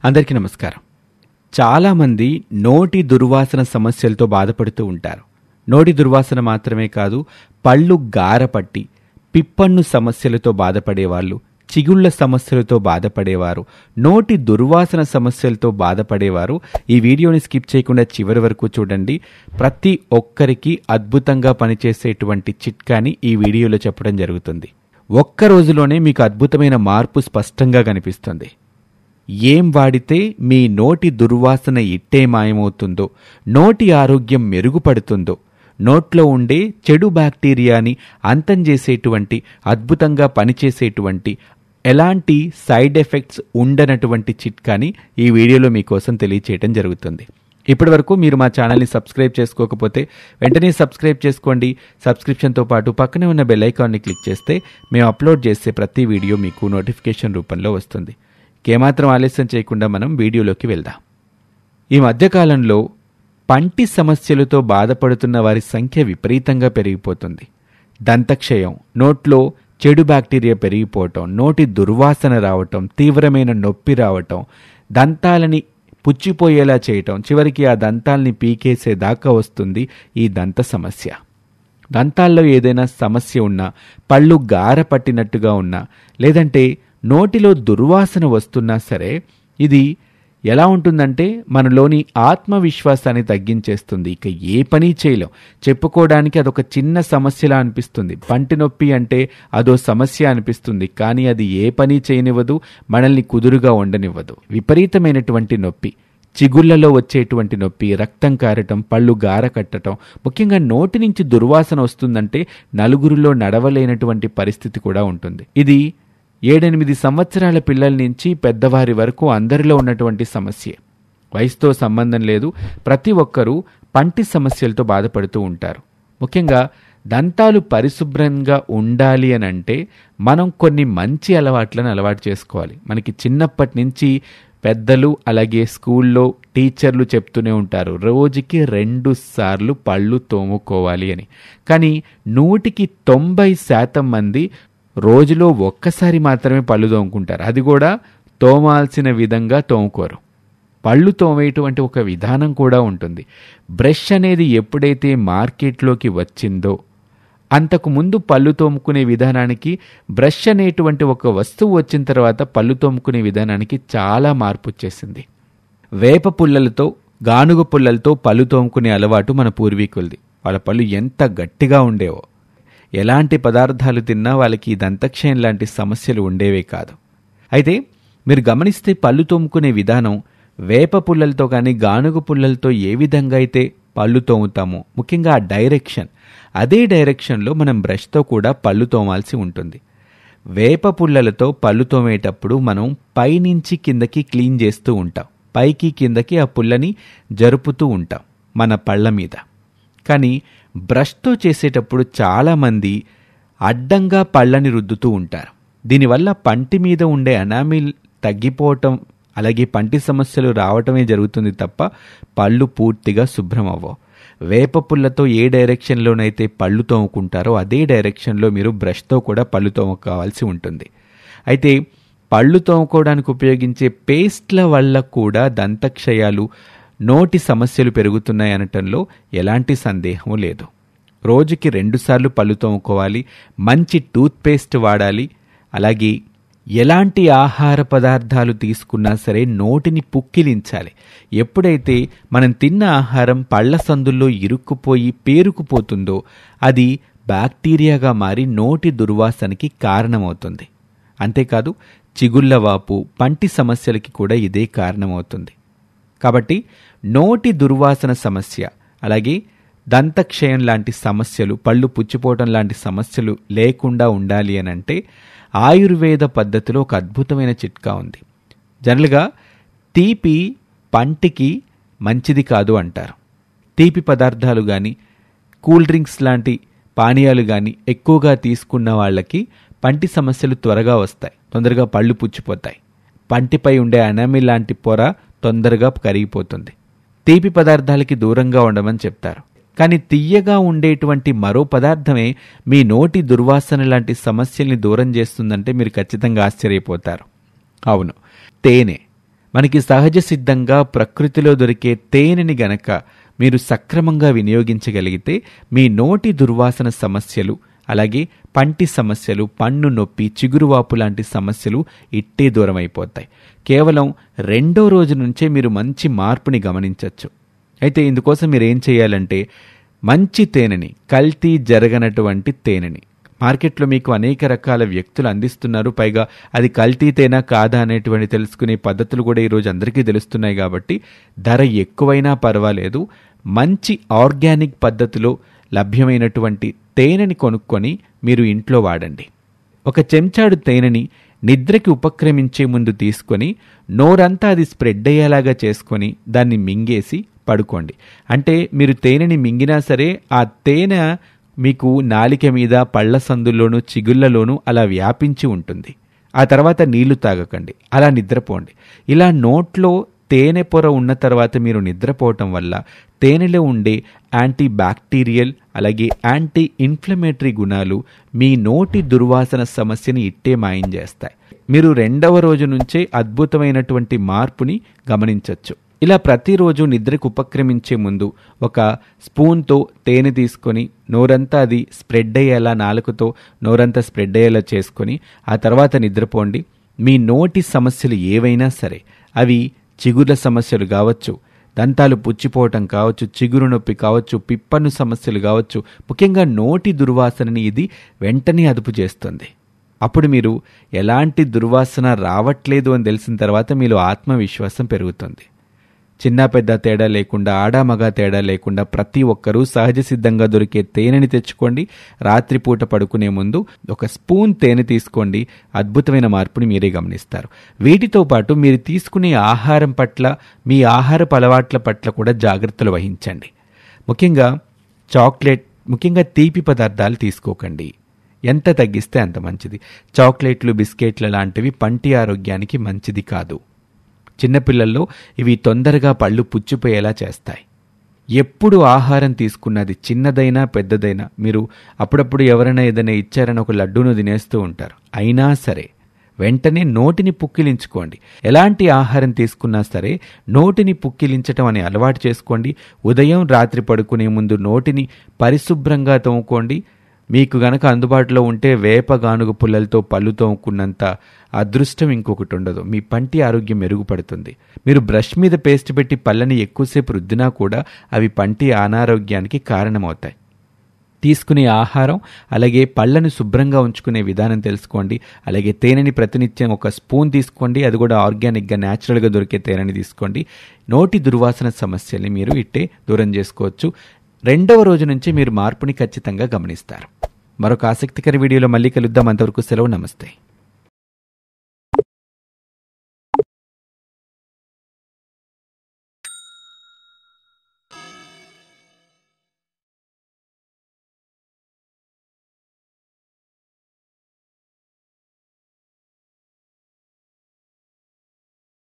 అందరికీ నమస్కారం. చాలామంది నోటి దుర్వాసన సమస్యలతో బాధపడుతూ ఉంటారు. నోటి దుర్వాసన మాత్రమే కాదు, పళ్ళు గారపట్టి పిప్పన్ను సమస్యలతో బాధపడేవాళ్ళు, చిగుళ్ల సమస్యలతో బాధపడేవారు, నోటి దుర్వాసన సమస్యలతో బాధపడేవారు ఈ వీడియోని స్కిప్ చేయకుండా చివరి వరకు చూడండి. ప్రతి ఒక్కరికి అద్భుతంగా పనిచేసేటువంటి చిట్కాని ఈ వీడియోలో చెప్పడం జరుగుతుంది. ఒక్క రోజులోనే మీకు అద్భుతమైన మార్పు స్పష్టంగా కనిపిస్తుంది. ఏం వాడితే మీ నోటి దుర్వాసన ఇట్టే మాయమవుతుందో, నోటి ఆరోగ్యం మెరుగుపడుతుందో, నోట్లో ఉండే చెడు బ్యాక్టీరియాని అంతం చేసేటువంటి, అద్భుతంగా పనిచేసేటువంటి, ఎలాంటి సైడ్ ఎఫెక్ట్స్ ఉండనటువంటి చిట్కాని ఈ వీడియోలో మీకోసం తెలియచేయడం జరుగుతుంది. ఇప్పటి వరకు మీరు మా ఛానల్ని సబ్స్క్రైబ్ చేసుకోకపోతే వెంటనే సబ్స్క్రైబ్ చేసుకోండి. సబ్స్క్రిప్షన్తో పాటు పక్కనే ఉన్న బెల్ ఐకాన్ని క్లిక్ చేస్తే మేము అప్లోడ్ చేసే ప్రతి వీడియో మీకు నోటిఫికేషన్ రూపంలో వస్తుంది. ఏమాత్రం ఆలస్యం చేయకుండా మనం వీడియోలోకి వెళ్దాం. ఈ మధ్యకాలంలో పంటి సమస్యలతో బాధపడుతున్న వారి సంఖ్య విపరీతంగా పెరిగిపోతుంది. దంతక్షయం, నోట్లో చెడు బ్యాక్టీరియా పెరిగిపోవటం, నోటి దుర్వాసన రావటం, తీవ్రమైన నొప్పి రావటం, దంతాలని పుచ్చిపోయేలా చేయటం, చివరికి ఆ దంతాల్ని పీకేసేదాకా వస్తుంది ఈ దంత సమస్య. దంతాల్లో ఏదైనా సమస్య ఉన్నా, పళ్ళు గార పట్టినట్టుగా ఉన్నా, లేదంటే నోటిలో దుర్వాసన వస్తున్నా సరే, ఇది ఎలా ఉంటుందంటే మనలోని ఆత్మవిశ్వాసాన్ని తగ్గించేస్తుంది. ఇక ఏ పని చేయలేం, చెప్పుకోవడానికి అదొక చిన్న సమస్యలా అనిపిస్తుంది. పంటి నొప్పి అంటే అదో సమస్య అనిపిస్తుంది, కానీ అది ఏ పని చేయనివ్వదు, మనల్ని కుదురుగా ఉండనివ్వదు. విపరీతమైనటువంటి నొప్పి, చిగుళ్లలో వచ్చేటువంటి నొప్పి, రక్తం కారటం, పళ్ళు గార కట్టడం, ముఖ్యంగా నోటి నుంచి దుర్వాసన వస్తుందంటే నలుగురిలో నడవలేనటువంటి పరిస్థితి కూడా ఉంటుంది. ఇది 7-8 సంవత్సరాల పిల్లల నుంచి పెద్దవారి వరకు అందరిలో ఉన్నటువంటి సమస్య. వయసుతో సంబంధం లేదు, ప్రతి ఒక్కరూ పంటి సమస్యలతో బాధపడుతూ ఉంటారు. ముఖ్యంగా దంతాలు పరిశుభ్రంగా ఉండాలి అని అంటే మనం కొన్ని మంచి అలవాట్లను అలవాటు చేసుకోవాలి. మనకి చిన్నప్పటి నుంచి పెద్దలు అలాగే స్కూల్లో టీచర్లు చెప్తూనే ఉంటారు, రోజుకి 2 సార్లు పళ్ళు తోముకోవాలి అని. కానీ 190% మంది రోజులో ఒక్కసారి మాత్రమే పళ్ళు తోముకుంటారు. అది కూడా తోమాల్సిన విధంగా తోముకోరు. పళ్ళు తోమేటువంటి ఒక విధానం కూడా ఉంటుంది. బ్రష్ అనేది ఎప్పుడైతే మార్కెట్లోకి వచ్చిందో, అంతకు ముందు పళ్ళు తోముకునే విధానానికి, బ్రష్ అనేటువంటి ఒక వస్తువు వచ్చిన తర్వాత పళ్ళు తోముకునే విధానానికి చాలా మార్పు వచ్చేసింది. వేప పుల్లలతో, గానుగ పుల్లలతో పళ్ళు తోముకునే అలవాటు మన పూర్వీకులది. వాళ్ళ పళ్ళు ఎంత గట్టిగా ఉండేవో, ఎలాంటి పదార్థాలు తిన్నా వాళ్ళకి దంతక్షయం లాంటి సమస్యలు ఉండేవే కాదు. అయితే మీరు గమనిస్తే పళ్ళు తోముకునే విధానం వేప పుల్లలతో కానీ గానుగ పుల్లలతో ఏ విధంగా అయితే పళ్ళు తోముతామో, ముఖ్యంగా ఆ డైరెక్షన్, అదే డైరెక్షన్లో మనం బ్రష్తో కూడా పళ్ళు తోమాల్సి ఉంటుంది. వేప పుల్లలతో పళ్ళు తోమేటప్పుడు మనం పైనుంచి కిందకి క్లీన్ చేస్తూ ఉంటాం, పైకి కిందకి ఆ పుల్లని జరుపుతూ ఉంటాం మన పళ్ళ మీద. కానీ బ్రష్తో చేసేటప్పుడు చాలామంది అడ్డంగా పళ్ళని రుద్దుతూ ఉంటారు. దీనివల్ల పంటి మీద ఉండే ఎనామిల్ తగ్గిపోవటం, అలాగే పంటి సమస్యలు రావటమే జరుగుతుంది తప్ప పళ్ళు పూర్తిగా శుభ్రం అవ్వవు. వేప పుల్లతో ఏ డైరెక్షన్లోనైతే పళ్ళు తోముకుంటారో అదే డైరెక్షన్లో మీరు బ్రష్తో కూడా పళ్ళు తోముకోవాల్సి ఉంటుంది. అయితే పళ్ళు తోముకోవడానికి ఉపయోగించే పేస్ట్ల వల్ల కూడా దంతక్షయాలు, నోటి సమస్యలు పెరుగుతున్నాయనటంలో ఎలాంటి సందేహం లేదు. రోజుకి 2 సార్లు పళ్ళు తోముకోవాలి, మంచి టూత్పేస్ట్ వాడాలి. అలాగే ఎలాంటి ఆహార పదార్థాలు తీసుకున్నా సరే నోటిని పుక్కిలించాలి. ఎప్పుడైతే మనం తిన్న ఆహారం పళ్ళ సందుల్లో ఇరుక్కుపోయి పేరుకుపోతుందో అది బ్యాక్టీరియాగా మారి నోటి దుర్వాసనకి కారణమవుతుంది. అంతేకాదు, చిగుళ్లవాపు, పంటి సమస్యలకి కూడా ఇదే కారణమవుతుంది. కాబట్టి నోటి దుర్వాసన సమస్య, అలాగే దంతక్షయం లాంటి సమస్యలు, పళ్ళు పుచ్చిపోవటం లాంటి సమస్యలు లేకుండా ఉండాలి అని అంటే ఆయుర్వేద పద్ధతిలో ఒక అద్భుతమైన చిట్కా ఉంది. జనరల్గా తీపి పంటికి మంచిది కాదు అంటారు. తీపి పదార్థాలు కానీ, కూల్ డ్రింక్స్ లాంటి పానీయాలు కానీ ఎక్కువగా తీసుకున్న వాళ్ళకి పంటి సమస్యలు త్వరగా వస్తాయి, తొందరగా పళ్ళు పుచ్చిపోతాయి. పంటిపై ఉండే ఎనామిల్ లాంటి పొర తొందరగా కరిగిపోతుంది. తీపి పదార్థాలకి దూరంగా ఉండమని చెప్తారు. కానీ తియ్యగా ఉండేటువంటి మరో పదార్థమే మీ నోటి దుర్వాసన లాంటి సమస్యల్ని దూరం చేస్తుందంటే మీరు ఖచ్చితంగా ఆశ్చర్యపోతారు. అవును, తేనె. మనకి సహజ సిద్ధంగా ప్రకృతిలో దొరికే తేనెని గనక మీరు సక్రమంగా వినియోగించగలిగితే మీ నోటి దుర్వాసన సమస్యలు, అలాగే పంటి సమస్యలు, పన్ను నొప్పి, చిగురువాపు లాంటి సమస్యలు ఇట్టే దూరం అయిపోతాయి. కేవలం 2వ రోజు నుంచే మీరు మంచి మార్పుని గమనించవచ్చు. అయితే ఇందుకోసం మీరు ఏం చేయాలంటే, మంచి తేనెని, కల్తీ జరగనటువంటి తేనెని, మార్కెట్లో మీకు అనేక రకాల వ్యక్తులు అందిస్తున్నారు. పైగా అది కల్తీ తేనా కాదా అనేటువంటి తెలుసుకునే పద్ధతులు కూడా ఈరోజు అందరికీ తెలుస్తున్నాయి. కాబట్టి ధర ఎక్కువైనా పర్వాలేదు, మంచి ఆర్గానిక్ పద్ధతిలో లభ్యమైనటువంటి తేనెని కొనుక్కొని మీరు ఇంట్లో వాడండి. ఒక చెంచాడు తేనెని నిద్రకి ఉపక్రమించే ముందు తీసుకొని నోరంతా అది స్ప్రెడ్ అయ్యేలాగా చేసుకొని దాన్ని మింగేసి పడుకోండి. అంటే మీరు తేనెని మింగినా సరే ఆ తేనె మీకు నాలిక మీద, పళ్ల సందుల్లోనూ, చిగుళ్లలోనూ అలా వ్యాపించి ఉంటుంది. ఆ తర్వాత నీళ్లు తాగకండి, అలా నిద్రపోండి. ఇలా నోట్లో తేనె పొర ఉన్న తర్వాత మీరు నిద్రపోవటం వల్ల తేనెలో ఉండే యాంటీ బ్యాక్టీరియల్ అలాగే యాంటీ ఇన్ఫ్లమేటరీ గుణాలు మీ నోటి దుర్వాసన సమస్యని ఇట్టే మాయం చేస్తాయి. మీరు 2వ రోజు నుంచే అద్భుతమైనటువంటి మార్పుని గమనించవచ్చు. ఇలా ప్రతిరోజు నిద్రకు ఉపక్రమించే ముందు ఒక స్పూన్తో తేనె తీసుకొని నోరంతా అది స్ప్రెడ్ అయ్యేలా, నాలుకతో నోరంతా స్ప్రెడ్ అయ్యేలా చేసుకొని ఆ తర్వాత నిద్రపోండి. మీ నోటి సమస్యలు ఏవైనా సరే, అవి చిగుర్ల సమస్యలు కావచ్చు, దంతాలు పుచ్చిపోవటం కావచ్చు, చిగురు నొప్పి కావచ్చు, పిప్పను సమస్యలు కావచ్చు, ముఖ్యంగా నోటి దుర్వాసనని ఇది వెంటనే అదుపు చేస్తుంది. అప్పుడు మీరు ఎలాంటి దుర్వాసన రావట్లేదు అని తెలిసిన తర్వాత మీలో ఆత్మవిశ్వాసం పెరుగుతుంది. చిన్న పెద్ద తేడా లేకుండా, ఆడామగ తేడా లేకుండా ప్రతి ఒక్కరూ సహజ సిద్ధంగా దొరికే తేనెని తెచ్చుకోండి. రాత్రిపూట పడుకునే ముందు ఒక స్పూన్ తేనె తీసుకోండి. అద్భుతమైన మార్పుని మీరే గమనిస్తారు. వీటితో పాటు మీరు తీసుకునే ఆహారం పట్ల, మీ ఆహారపు అలవాట్ల పట్ల కూడా జాగ్రత్తలు వహించండి. ముఖ్యంగా తీపి పదార్థాలు తీసుకోకండి. ఎంత తగ్గిస్తే అంత మంచిది. చాక్లెట్లు, బిస్కెట్ల లాంటివి పంటి ఆరోగ్యానికి మంచిది కాదు. చిన్నపిల్లల్లో ఇవి తొందరగా పళ్ళు పుచ్చిపోయేలా చేస్తాయి. ఎప్పుడు ఆహారం తీసుకున్నది చిన్నదైనా పెద్దదైనా, మీరు అప్పుడప్పుడు ఎవరైనా ఏదైనా ఇచ్చారని ఒక లడ్డూను తినేస్తూ ఉంటారు. అయినా సరే వెంటనే నోటిని పుక్కిలించుకోండి. ఎలాంటి ఆహారం తీసుకున్నా సరే నోటిని పుక్కిలించటం అనే అలవాటు చేసుకోండి. ఉదయం, రాత్రి పడుకునే ముందు నోటిని పరిశుభ్రంగా తోముకోండి. మీకు గనక అందుబాటులో ఉంటే వేప గానుగ పుల్లలతో పళ్ళు తోముకున్నంత అదృష్టం ఇంకొకటి ఉండదు. మీ పంటి ఆరోగ్యం మెరుగుపడుతుంది. మీరు బ్రష్ మీద పేస్ట్ పెట్టి పళ్ళని ఎక్కువసేపు రుద్దినా కూడా అవి పంటి అనారోగ్యానికి కారణమవుతాయి. తీసుకునే ఆహారం అలాగే పళ్ళను శుభ్రంగా ఉంచుకునే విధానం తెలుసుకోండి. అలాగే తేనెని ప్రతినిత్యం ఒక స్పూన్ తీసుకోండి. అది కూడా ఆర్గానిక్గా, న్యాచురల్గా దొరికే తేనెని తీసుకోండి. నోటి దుర్వాసన సమస్యల్ని మీరు ఇట్టే దూరం చేసుకోవచ్చు. 2వ రోజు నుంచి మీరు మార్పుని ఖచ్చితంగా గమనిస్తారు. మరొక ఆసక్తికర వీడియోలో మళ్ళీ కలుద్దాం. అంతవరకు సెలవు. నమస్తే.